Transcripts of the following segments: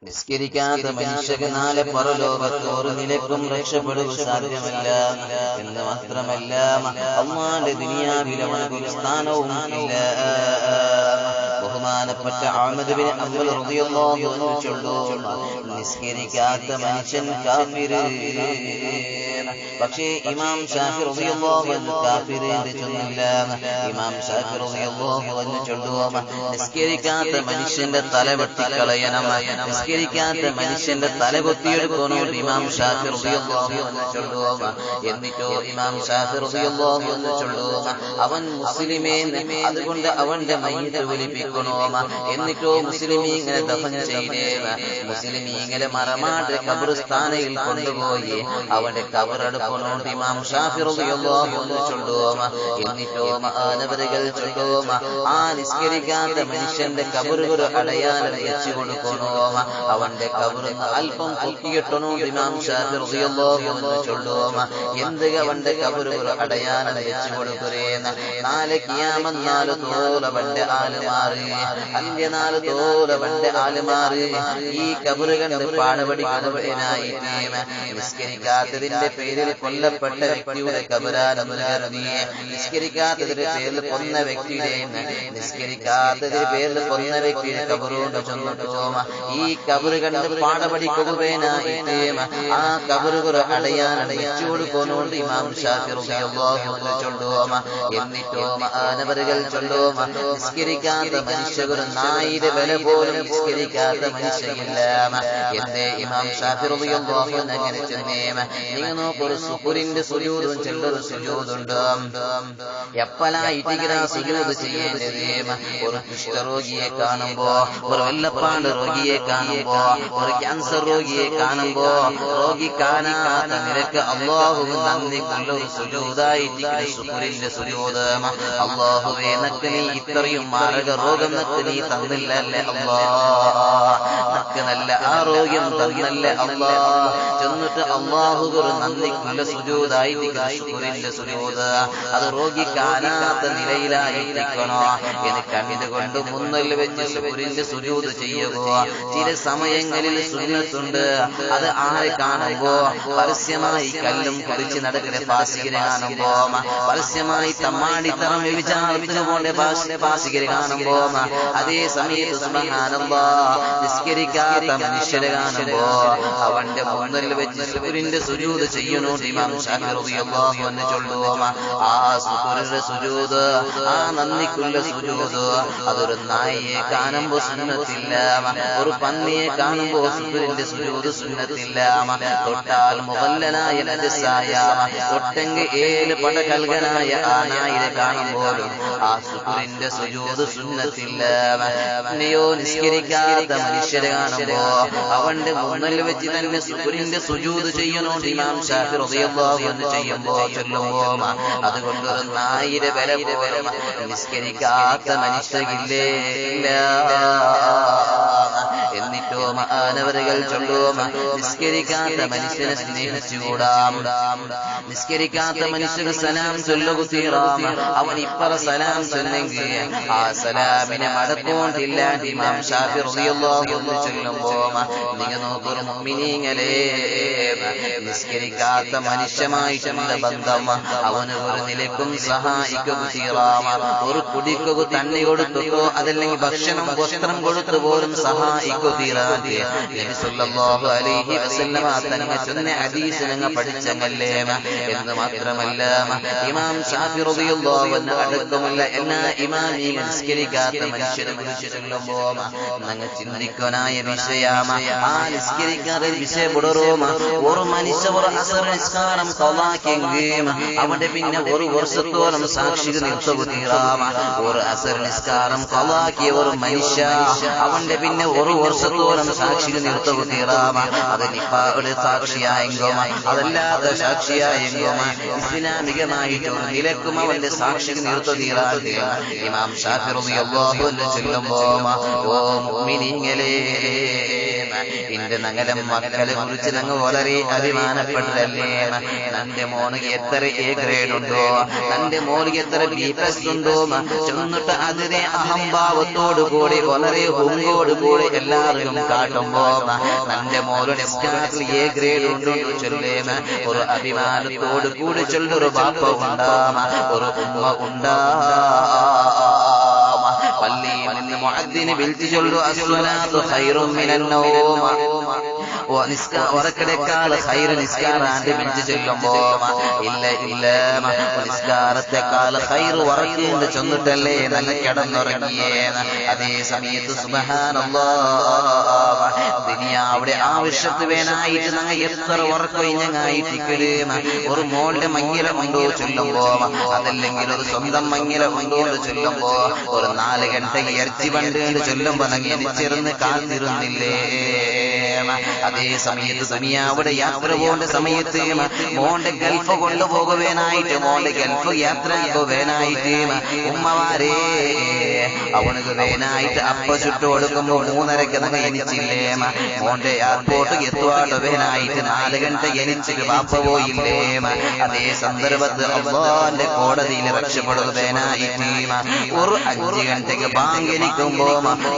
നിസ്കരിക്കാത്ത മനുഷ്യക്ക് നാളെ പരലോകത്ത് ഒരു നിലക്കും രക്ഷപ്പെടുക സാധ്യമല്ല എന്ന് മാത്രമല്ല അല്ലാഹുവിന്റെ ദുനിയാവിൽ അവനൊരു സ്ഥാനവും ഇല്ല. ബഹുമാനപ്പെട്ട അഹ്മദ് ബിൻ ഹംബൽ റളിയല്ലാഹു അൻഹു ചൊല്ലുന്നു, നിസ്കരിക്കാത്ത മനുഷ്യൻ കാഫിർ. പക്ഷേ ഇമാം ശാഫി റളിയല്ലാഹു അൻഹു കാഫിർ എന്ന് ചൊല്ലില്ല. ഇമാം ശാഫി റളിയല്ലാഹു അൻഹു ചൊല്ലുന്നു, നിസ്കരിക്കാത്ത മനുഷ്യന്റെ തല വെട്ടിക്കളയണം, നിസ്കരിക്കാത്ത മനുഷ്യന്റെ തല കൊത്തിയെടുക്കണം. ഇമാം ശാഫി റളിയല്ലാഹു അൻഹു ചൊല്ലുന്നു. എന്നിട്ടോ ഇമാം ശാഫി റളിയല്ലാഹു അൻഹു ചൊല്ലുന്നു, അവൻ മുസ്ലിമേ, അതുകൊണ്ട് അവന്റെ മയ്യിത്ത് ഒലിപ്പിക്കണോ. എന്നിട്ടോ മുസ്ലിമീങ്ങളെ ദഫൻ ചെയ്തേ, മുസ്ലിമീങ്ങളെ മറമാട്ട് ഖബർസ്ഥാനയിൽ കൊണ്ടുപോയി അവന്റെ ഖബറെടുക്കണോ. ഇമാം ശാഫി റളിയല്ലാഹു അൻഹു ചൊല്ലുന്നു. എന്നിട്ടോ മഹാനവറുകൾ ചൊല്ലുന്നു, ആ നിസ്കരിക്കാത്ത മനുഷ്യന്റെ ഖബർ ഒരു അടയാളം വെച്ചു കൊടുക്കണോ, അവന്റെ ഖബർ അല്പം പൊക്കിയിട്ടണോ. ഇമാം ശാഫി റളിയല്ലാഹു അൻഹു ചൊല്ലുന്നു, എന്ത് അവന്റെ ഖബർ ഒരു അടയാളം വെച്ചു കൊടുക്കുകയെന്ന്. നാളെ ഖിയാമത്ത് നാൾ തോലവന്റെ ആലുമാറി, അന്ത്യനാള് തോലവന്റെ ആലുമാറി ഈ ഖബർ കണ്ട് പാടുപടിക്കുന്നതിനായിട്ട് നിസ്കരിക്കാത്തതിന്റെ പേരിൽ കൊല്ലപ്പെട്ട വ്യക്തിയുടെ ഖബറാണെന്ന് കരുതി, നിസ്കരിക്കാത്തതിന്റെ പേരിൽ കൊന്ന വ്യക്തിയുടെ, നിസ്കരിക്കാത്തതിന്റെ പേരിൽ കൊന്ന വ്യക്തിയുടെ ഖബറുകൊണ്ട് ചെന്നിട്ടോ ഈ ഖബർ കണ്ട് പാടുപടിക്കുന്നതിനായിട്ട് ആ ഖബർ ഒരു അടയാളം വെച്ചു കൊടുക്കുന്നോണ്ട് ഇമാം ശാഫി റളിയല്ലാഹു അൻഹു ചൊല്ലുന്നു. എന്നിട്ടോ മഹാനവറുകൾ ചൊല്ലുന്നു, നിസ്കരിക്കാത്ത മനുഷ്യർ നായിന്റെ വില പോലും നിസ്കരിക്കാത്ത മനുഷ്യരില്ല. എന്റെ ഇമാം ശാഫി റളിയല്ലാഹു അൻഹു അങ്ങനെ ചെന്നേ, നിങ്ങൾ നോക്കൂ, ഒരു സുക്കൂറിന്റെ സുജൂദും ചെല്ലൊരു സുജൂദുണ്ട്. എപ്പോഴായിട്ടിങ്ങനെ സുജൂദ് ചെയ്യേണ്ടത്? ഒരു കുഷ്ഠരോഗിയെ കാണുമ്പോ, ഒരു വെള്ളപ്പാണ്ട് രോഗിയെ കാണുമ്പോ, ഒരു ക്യാൻസർ രോഗിയെ കാണുമ്പോ രോഗി കാണാത്ത നിരക്ക് അല്ലാഹുവിന് നന്ദിക്കുള്ള ഒരു സുജൂദായിട്ടിങ്ങനെ സുക്കൂറിന്റെ സുജൂദ്. അല്ലാഹുവേ, നക്ക് നീ ഇത്രയും മാരക രോഗം നക്ക് നീ തന്നില്ലല്ലേ അല്ലാ, നക്ക് നല്ല ആരോഗ്യം തന്നല്ലേ അല്ലാ. ചെന്നിട്ട് അല്ലാഹു ഒരു നന്ദിക്കുള്ള സുജൂദായിട്ടിങ്ങനെ ശുക്രിന്റെ സുജൂദ്. അത് രോഗി കാണാത്ത നിലയിലായിരിക്കണോ എന്ന് കണ്ടുകൊണ്ട് മുന്നിൽ വെച്ച് ശുക്രിന്റെ സുജൂദ് ചെയ്യുക. ചില സമയങ്ങളിൽ സുന്നത്തുണ്ട്, അത് ആരെ കാണുമ്പോ പരസ്യമായി കല്ലും കുടിച്ച് നടക്കുന്ന ഫാസികരെ കാണുമ്പോ, പരസ്യമായി തമ്മാടിത്തരം വിചാരിച്ചുകൊണ്ട് ഫാസികരെ കാണുമ്പോ, അതേ സമയത്ത് സുബ്ഹാനല്ലാഹ് നിസ്കരിക്കാത്ത മനുഷ്യരെ കാണുമ്പോ അവന്റെ മുന്നിൽ വെച്ച് ശുക്രിന്റെ സുജൂദ് ചെയ്യണോ. ഇമാം ശാഫി റളിയല്ലാഹു അൻഹു ചൊല്ലുന്നു, ആ ശുക്രിന്റെ സുജൂദ്, ആ നന്ദിക്കുള്ള സുജൂദ് അതൊരു നായയെ കാണുമ്പോ സുന്നത്തില്ല, ഒരു പന്നിയെ കാണുമ്പോ ശുക്രിന്റെ സുജൂദ് സുന്നത്തില്ല. തൊട്ടാൽ മുഗല്ലനായ നജസായ, തൊട്ടെങ്കിൽ 7 പടകൽകനായ ആ നായയെ കാണുമ്പോഴും ആ ശുക്രിന്റെ സുജൂദ് സുന്നത്തില്ല. പിന്നെയോ നിസ്കരിക്കാത്ത മനുഷ്യരെ കാണുമ്പോ അവന്റെ മുന്നിൽ വെച്ച് തന്നെ ശുക്രിന്റെ സുജൂദ് ചെയ്യണോ. ഇമാം ശാഫി റളിയല്ലാഹു അൻഹു ചെയ്യുമ്പോ ചൊല്ലുമ്പോ, അതുകൊണ്ട് ഒരു നായിന്റെ വില പോലും നിസ്കരിക്കാത്ത മനുഷ്യരില്ലേ ഇല്ല. എന്നിട്ടോ മഹാനവറുകൾ ചൊല്ലുന്നു, നിസ്കരിക്കാത്ത മനുഷ്യനെ സ്നേഹിച്ചുകൂടാം, നിസ്കരിക്കാത്ത മനുഷ്യന് സലാം ചൊല്ലുക തീറാം. അവൻ ഇപ്പറ സലാം ചൊല്ലെങ്കിൽ ആ സലാമിനെ മടക്കോണ്ടില്ല. ഇമാം ശാഫി റളിയല്ലാഹു അൻഹു ചൊല്ലുമ്പോ, നിങ്ങൾ നോക്കൂ മുഅ്മിനീങ്ങളെ, നിസ്കരിക്കാത്ത മനുഷ്യമായിട്ടുള്ള ബന്ധം അവന് ഒരു നിലക്കും സഹായിക്കുക തീറാം. ഒരു കുടിക്കുക തണ്ണി കൊടുത്തിട്ടോ അതല്ലെങ്കിൽ ഭക്ഷണം വസ്ത്രം കൊടുത്തു പോലും സഹായിക്കുക തീരാതെ നബി സല്ലല്ലാഹു അലൈഹി വസല്ലമ തങ്ങൾ ചൊന്ന ഹദീസ് ഞങ്ങൾ പഠിച്ചങ്ങല്ലേ. എന്ന് മാത്രമല്ല, ഇമാം ശാഫി റളിയല്ലാഹു അൻഹു അടക്കമുള്ള എല്ലാ ഇമാമിയും നിസ്കരിക്കാത്ത മനുഷ്യരെ ചൊല്ലുമ്പോ ഞങ്ങൾ ചിന്തിക്കാനായ വിഷയമാണ് ആ നിസ്കരിക്കാത്ത വിഷയപ്പെടുറോമ. ഒരു മനുഷ്യ ഒരു അസർ നിസ്കാരം ഖളാക്കെങ്കിൽ അവന്റെ പിന്നെ ഒരു വർഷത്തോളം സാക്ഷി നിർത്തുക തീരാമ. ഒരു അസർ നിസ്കാരം ഖളാക്കിയ ഒരു മനുഷ്യ അവന്റെ പിന്നെ ഒരു വർഷത്തോളം സാക്ഷി നിർത്തുക തീരാമ. അത് നിഫായുടെ സാക്ഷിയായെങ്കോ അതല്ലാത്ത സാക്ഷിയായെങ്കോ ഇസ്ലാമികമായിട്ട് ഒരു നിലക്കും അവന്റെ സാക്ഷി നിർത്തുക തീരാതെ ഇമാം ശാഫി റളിയല്ലാഹു അൻഹു ചൊല്ലുമ്പോ, ഓ മുഅ്മിനീങ്ങളെ, ഇന്റെ നങ്ങലെ മക്കളെ കുറിച്ച് ഞങ്ങൾ വളരെ അഭിമാനപ്പെട്ടതല്ലേ. നന്റെ മോനിക്ക് എത്ര എ ഗ്രേഡ് ഉണ്ടോ, നന്റെ മോനിക്ക് എത്ര B+ ഉണ്ടോ ചെന്നിട്ട് അതിനെ അഹംഭാവത്തോടു കൂടി വളരെ ഹുങ്കോട് കൂടി എല്ലാവരും കാട്ടുമ്പോ നന്റെ മോളുടെ നിസ്കാരത്തിൽ എ ഗ്രേഡ് ഉണ്ടോ ചൊല്ലേ. ഒരു അഭിമാനത്തോട് കൂടി ചൊല്ലൊരു ബാപ്പ ഉണ്ടാമ, ഒരു ഉമ്മ ഉണ്ടാ. പള്ളിയിൽ നിന്ന് മുഅദ്ദിന് വിളിച്ചു ചൊല്ലു അസ്സലാത്തു ഖൈറും മിനൻ നൗം. ഉറക്കടേക്കാൾ ഖൈറ് നിസ്കാരാന്റെ വിളിച്ചു ചൊല്ലുമ്പോ ഇല്ല ഇല്ല നിസ്കാരത്തെക്കാൾ ഖൈറ് ഉറക്കിന്ന് ചൊന്നിട്ടല്ലേ നല്ല കിടന്നുറങ്ങിയേ. അതേ സമയത്ത് സുബ്ഹാനല്ലാഹ് ദുനിയാവിടെ ആവശ്യത്തിന് വേനായിട്ട് ഞങ്ങൾ എത്ര ഉറക്കൊഴിഞ്ഞായിട്ടിക്കല്. ഒരു മോളുടെ മങ്ങില ഉണ്ടോ ചൊല്ലുമ്പോ, അതല്ലെങ്കിൽ ഒരു സ്വന്തം മങ്ങില ഉണ്ടോ ചൊല്ലുമ്പോ, ഒരു 4 ഗಂಟೆಗೆ ഇറച്ചി പണ്ട് ചൊല്ലുമ്പോ ഞങ്ങൾ എനിച്ചിരുന്ന് കാത്തിരുന്നില്ലേ. അതേ സമയത്ത് ദുനിയാവിടെ യാത്ര പോകേണ്ട സമയത്ത് മോന്റെ ഗൾഫ് കൊണ്ടുപോകുവാനായിട്ട്, മോന്റെ ഗൾഫ് യാത്ര പോകാനായിട്ട് ഉമ്മമാരെ അവനക്ക് വേനായിട്ട് അപ്പ ചുട്ടു കൊടുക്കുമ്പോ 3:30 ഞങ്ങൾ എനിച്ചില്ലേ. മോന്റെ എയർപോർട്ട് എത്തുവാടുവാനായിട്ട് 4 ഗಂಟೆಗೆ എനിച്ചിട്ട് ബാപ്പ പോയില്ലേ. അതേ സന്ദർഭത്തിൽ അല്ലാഹുവിന്റെ കോടതിയിൽ രക്ഷപ്പെടുവാനായിട്ട് ഒരു 5 ഗಂಟೆಗೆ ബാങ്ക് എനിക്കുമ്പോ,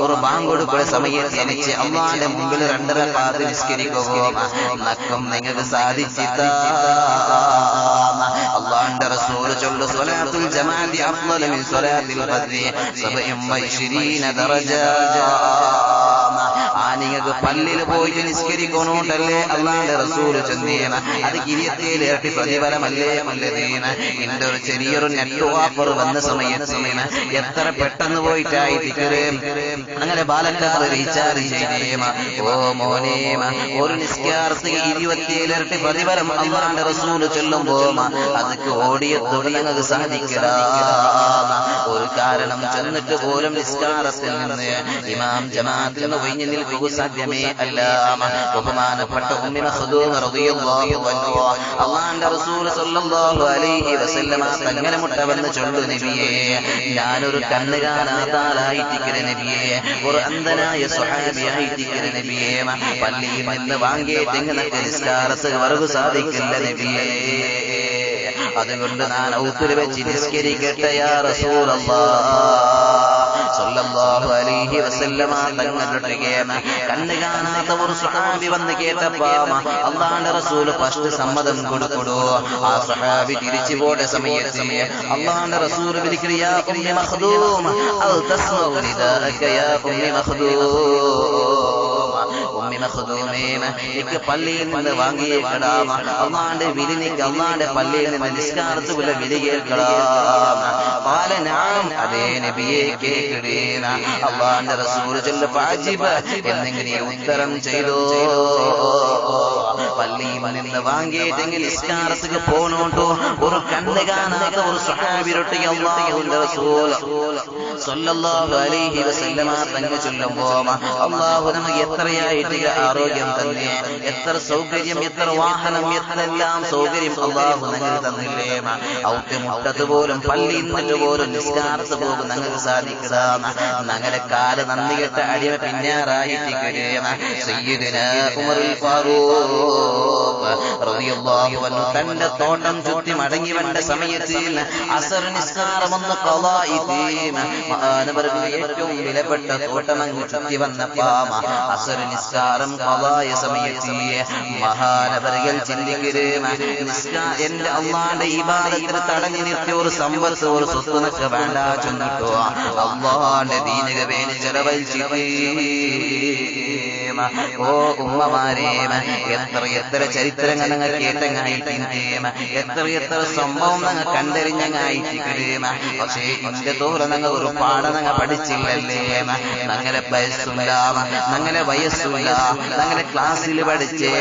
ഒരു ബാങ്ക് കൊടുക്കുന്ന സമയത്ത് എനിക്ക് അല്ലാഹുവിന്റെ മുമ്പിൽ 2 റക്അത്ത് നിസ്കരിക്കുമ്പോ നക്കും നിങ്ങൾക്ക് സാധിച്ചിട്ടാ. അല്ലാഹുവിന്റെ റസൂൽ ചൊല്ലു സ്വലാത്തുൽ ജമാഅത്തി അഫ്ളലു മിൻ സ്വലാത്തിൽ ഫർദി 27 ദറജ. നിങ്ങൾക്ക് പള്ളിയിൽ പോയിട്ട് നിസ്കരിക്കണോട്ടല്ലേ അല്ലാഹുവിന്റെ റസൂൽ ചൊല്ലിയത്. അത് 27 ഇരട്ടി പ്രതിഫലമല്ലേ മല്ലദീന. എന്റെ ഒരു ചെറിയൊരു നെറ്റ് ഓഫർ വന്ന സമയത്ത് എത്ര പെട്ടെന്ന് പോയിട്ടായിട്ടിക്കറ് അങ്ങനെ ബാലക്കാർ റീചാർജ് ചെയ്തേ. ഓ മോനെ, ഒരു നിസ്കാരത്തിൽ 27 ഇരട്ടി പ്രതിഫലം അല്ലാഹുവിന്റെ റസൂൽ ചൊല്ലുമ്പോ അതൊക്കെ ഓടിയെത്തോട് ഞങ്ങൾക്ക് സാധിക്കില്ല. ഒരു കാരണം ചെന്നിട്ട് പോലും നിസ്കാരത്തിൽ നിന്ന് ഇമാം ജമാഅത്തിൽ നിന്ന് ഒഴിഞ്ഞു നിൽക്കുക സാധ്യമേ അല്ല. ബഹുമാനപ്പെട്ട ഉമ്മി മഖ്ദൂം റളിയല്ലാഹു അൻഹു അല്ലാഹുവിന്റെ റസൂൽ സ്വല്ലല്ലാഹു അലൈഹി വസല്ലമ തങ്ങളെ മുട്ടവന്ന് ചൊല്ലു നബിയേ, ഞാനൊരു കണ്ണ് കാണാത്ത ആളായിട്ടിരിക്കുന്ന നബിയേ, ഒരു അന്ധനായ സ്വഹാബിയായിട്ടിരിക്കുന്ന നബിയേ, പള്ളിയിൽ നിന്ന് വാങ്ങിയിട്ട് നിങ്ങൾക്ക് നിസ്കാരത്തിൽ വരവ് സാധിക്കില്ല നബിയേ. അതുകൊണ്ട് ഞാൻ ഔത്തിൽ വെച്ച് നിസ്കരിക്കട്ടെ യാ റസൂലല്ലാഹ് സ്വല്ലല്ലാഹു അലൈഹി വസല്ലമ തങ്ങളുടെ കണ്ണ് കാണാത്ത ഒരു സ്വഹാബി വന്ന് കേട്ടപ്പോ അല്ലാഹുവിന്റെ റസൂൽ ഫസ്റ്റ് സമ്മതം കൊടുത്തു. ആ സ്വഹാബി തിരിച്ചു പോയ സമയത്ത് അല്ലാഹുവിന്റെ റസൂൽ വിളിക്കുന്നു, യാ ഉമ്മി മഖ്ദൂം അൽ തസ്മഉ നിദാഅക യാ ഉമ്മി മഖ്ദൂം. ഉമ്മി മഖ്ദൂമേ, എനിക്ക് പള്ളിയിൽ നിന്ന് വാങ്ങിയേക്കടാം അല്ലാഹുവിന്റെ വിളിനിക്ക്, അല്ലാഹുവിന്റെ പള്ളിയിൽ നിന്ന് നിസ്കാരത്തുള്ള വിളി കേൾക്കണം. ഖാല നഅം, അതേ നബിയെ കേൾക്കണേന. അല്ലാഹുവിന്റെ റസൂൽ ചൊല്ല ഫഅജിബ എന്നിങ്ങനെ ഉത്തരം ചെയ്തു. പള്ളിയിൽ നിന്ന് വാങ്ങിയിട്ടെങ്കിൽ നിസ്കാരത്തിന് പോണോട്ടോ ഒരു കണ്ണ് കാണാത്ത ഒരു സ്വഹാബിയൊട്ട് അല്ലാഹുവിന്റെ റസൂൽ സ്വല്ലല്ലാഹു അലൈഹി വസല്ലമ തങ്ങൾ ചൊല്ലുമ്പോ അല്ലാഹു നമുക്ക് എത്രയായിട്ട് ആരോഗ്യം തന്നെ, എത്ര സൗകര്യം, എത്ര വാഹനം, എത്രയെല്ലാം സൗകര്യം അല്ലാഹു ഞങ്ങൾ തന്നില്ലേ. ഔക്ക് മുട്ടത്ത് പോലും പള്ളിയിൽ നിന്നിട്ട് പോലും നിസ്കാരത്ത് പോകും ഞങ്ങൾക്ക് സാധിക്കണം. ഞങ്ങളുടെ കാല് നന്ദി കെട്ട അടിമ പിന്നാറായിട്ട് സയ്യിദുനാ ഉമറുൽ ഫാറൂഖ് റളിയല്ലാഹു അൻഹു തന്റെ തോട്ടം ചുറ്റി മടങ്ങി വന്ന സമയത്ത് അസർ നിസ്കാരം ഒന്ന് ഖളാഇ മഹാനവർക്ക് ഏറ്റവും വിലപ്പെട്ട തോട്ടം അങ്ങ് ചുറ്റി വന്നപ്പോ അസർ നിസ്കാരം ഖളായ സമയത്ത് മഹാനവറുകൾ ചിന്തിക്കരുത്, എന്റെ അല്ലാഹുവിന്റെ ഇബാദത്തിന് തടഞ്ഞു നിർത്തിയ ഒരു സമ്പത്ത്, ഒരു സ്വത്തുനൊക്കെ വേണ്ട ചെന്നിട്ടോ അല്ലാഹുവിന്റെ ദീനിന് വേണ്ടി ചെലവഴിച്ചിട്ട്. ഓ ഉമ്മമാരെ, എത്ര ചരിത്രങ്ങൾ ഞങ്ങൾ കേട്ടങ്ങായിട്ട്, എത്ര സംഭവം ഞങ്ങൾ കണ്ടറിഞ്ഞങ്ങായിട്ട്. പക്ഷേ എന്റെ തോറ ഞങ്ങൾ ഒരു പാഠം ഞങ്ങൾ പഠിച്ചില്ലല്ലേ. ഞങ്ങളെ വയസ്സുള്ള, ഞങ്ങളെ വയസ്സുള്ള, ഞങ്ങളെ ക്ലാസ്സിൽ പഠിച്ചേ,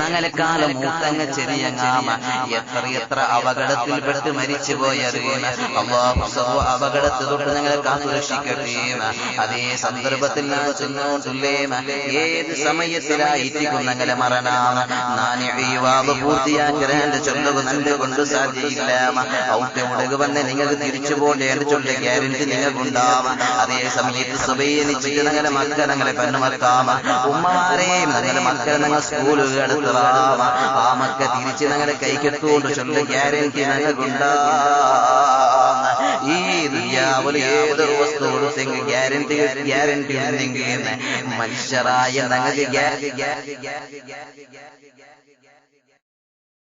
ഞങ്ങളെ കാലം മൂത്തങ്ങ ചെറിയങ്ങാമ എത്ര അപകടത്തിൽപ്പെട്ട് മരിച്ചു പോയത്. അല്ലാഹു സർവ്വ അപകടത്തിൽ തൊട്ട് ഞങ്ങളെ കാത്തുരക്ഷിക്കട്ടെ. അതേ സന്ദർഭത്തിൽ ഞാൻ ചെന്നോട്ടുള്ളേ, ഏത് സമയത്തിലായിരിക്കും ഞങ്ങളെ മരണം. ഞാൻ ഈ വാവ് പൂർത്തിയാക്കരാന്റെ ചൊല്ലുക നല്ലുകൊണ്ട് സാധ്യയില്ല. ഔട്ട് മുടക് വന്ന് നിങ്ങൾക്ക് തിരിച്ചു പോകേണ്ട ചൊല്ല ഗ്യാരണ്ടി നിങ്ങൾക്കുണ്ടാവാം. അതേ സമയത്ത് സുബൈനിച്ചിട്ട് ഞങ്ങളുടെ മക്കൾ ഞങ്ങളെ പെണ്ണുമക്കാം. ഉമ്മമാരെയും ഞങ്ങളുടെ മക്കളെ ഞങ്ങൾ സ്കൂളുകൾ എടുത്തതാവാം. ആ മക്ക തിരിച്ച് ഞങ്ങളുടെ കൈക്കെത്തുകൊണ്ട് ചൊല്ല ഗ്യാരണ്ടി ഞങ്ങൾക്കുണ്ടാവാം. ഈ ദുനിയാവിൽ ഏതൊരു വസ്തു കൊടുത്തെങ്കിൽ ഗ്യാരണ്ടി ഉണ്ടെങ്കിൽ മനുഷ്യരായ ഞങ്ങൾക്ക്